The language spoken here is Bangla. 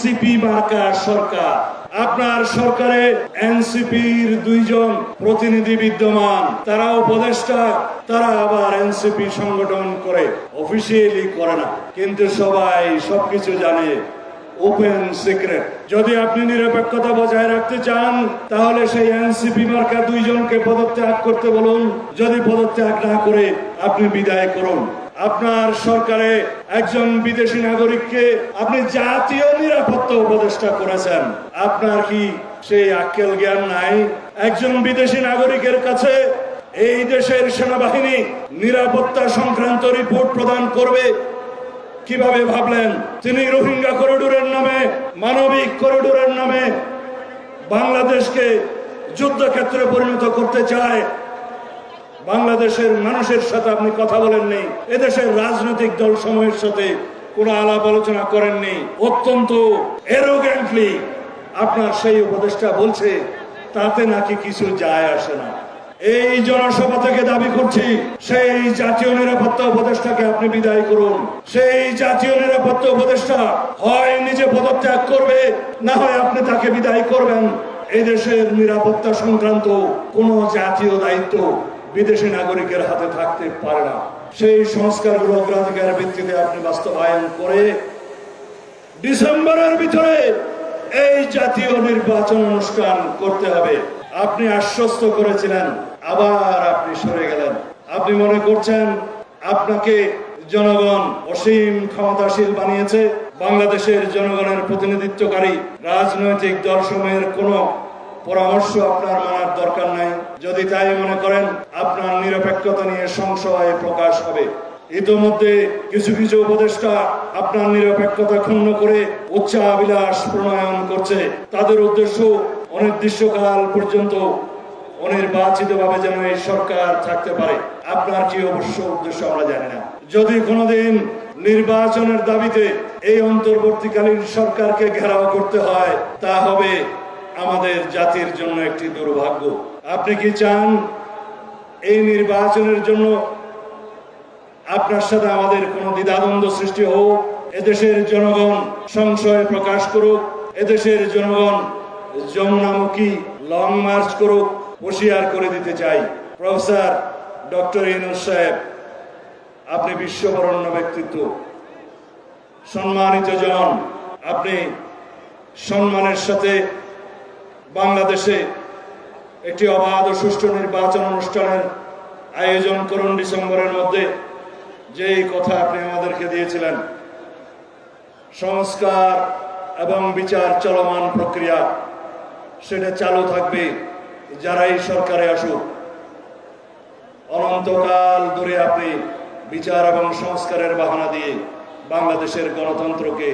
এনসিপি মার্কা সরকার। আপনার সরকারে এনসিপির 2 জন প্রতিনিধি বিদ্যমান, তারা উপদেষ্টা, তারা আবার এনসিপি সংগঠন করে, অফিসিয়ালি করে না, কিন্তু সবাই সবকিছু জানে, ওপেন সিক্রেট। যদি আপনি নিরপেক্ষতা বজায় রাখতে চান তাহলে সেই এনসিপি মার্কা 2 জনকে পদত্যাগ করতে বলুন। যদি পদত্যাগ না করে আপনি বিদায় করুন। আপনার সরকারে একজন বিদেশি নাগরিককে আপনি জাতীয় নিরাপত্তা উপদেষ্টা করেছেন। আপনার কি সেই আক্কেল জ্ঞান নাই? একজন বিদেশি নাগরিকের কাছে এই দেশের সেনাবাহিনী নিরাপত্তা সংক্রান্ত রিপোর্ট প্রদান করবে? কিভাবে ভাবলেন? তিনি রোহিঙ্গা করিডোরের নামে, মানবিক করিডোরের নামে বাংলাদেশকে যুদ্ধক্ষেত্রে পরিণত করতে চায়। বাংলাদেশের মানুষের সাথে আপনি কথা বলেননি, এদেশের রাজনৈতিক দল সমূহের সাথে কোনো আলাপ আলোচনা করেননি। অত্যন্ত অ্যারোগ্যান্টলি আপনার সেই উপদেষ্টা বলছে তাতে নাকি কিছু যায় আসে না। এই জনসভা থেকে দাবি করছি, সেই জাতীয় নিরাপত্তা উপদেষ্টাকে আপনি বিদায় করুন। সেই জাতীয় নিরাপত্তা উপদেষ্টা হয় নিজে পদত্যাগ করবে, না হয় আপনি তাকে বিদায় করবেন। এই দেশের নিরাপত্তা সংক্রান্ত কোন জাতীয় দায়িত্ব বিদেশি নাগরিকের হাতে থাকতে পারে না। সেই সংস্কারগুলো অগ্রাধিকার ভিত্তিতে আপনি বাস্তবায়ন করে ডিসেম্বরের ভিতরে এই জাতীয় নির্বাচন অনুষ্ঠান করতে হবে। আপনি আশ্বস্ত করেছিলেন, আবার আপনি সরে গেলেন। আপনি মনে করছেন আপনাকে জনগণ অসীম ক্ষমতাশীল বানিয়েছে। বাংলাদেশের জনগণের প্রতিনিধিত্বকারী রাজনৈতিক দলসমূহের কোনো পরামর্শ আপনার মানার দরকার নাই। যদি তাই মনে করেন, আপনার নিরপেক্ষতা নিয়ে সংশয় প্রকাশ হবে। ইতোমধ্যে কিছু কিছু উপদেষ্টা আপনার নিরপেক্ষতা ক্ষুণ্ণ করে উচ্চাভিলাষ প্রণয়ন করছে। তাদের উদ্দেশ্য অনির্দিষ্টকাল পর্যন্ত অনির্বাচিতভাবে যেন এই সরকার থাকতে পারে। আপনার কি অবশ্য উদ্দেশ্য আমরা জানি না। যদি কোনোদিন নির্বাচনের দাবিতে এই অন্তর্বর্তীকালীন সরকারকে ঘেরাও করতে হয়, তা হবে আমাদের জাতির জন্য একটি দুর্ভাগ্য। আপনি কি চান এই নির্বাচনের জন্য আপনার সাথে আমাদের কোনো দ্বিধাদ্বন্দ্ব সৃষ্টি হোক? এদেশের জনগণ সংশয় প্রকাশ করুক, এদেশের জনগণ যমুনামুখী লং মার্চ করুক, হুঁশিয়ার করে দিতে চাই। প্রফেসর ডক্টর ইউনূস সাহেব, আপনি বিশ্ববরণ্য ব্যক্তিত্ব, সম্মানিত জন। আপনি সম্মানের সাথে বাংলাদেশে একটি অবাধ ও সুষ্ঠু নির্বাচন অনুষ্ঠানের আয়োজন করুন ডিসেম্বরের মধ্যে। যেই কথা আপনি আমাদেরকে দিয়েছিলেন, সংস্কার এবং বিচার চলমান প্রক্রিয়া, সেটা চালু থাকবে যারাই সরকারে আসুক। অনন্তকাল ধরে আপনি বিচার এবং সংস্কারের বাহানা দিয়ে বাংলাদেশের গণতন্ত্রকে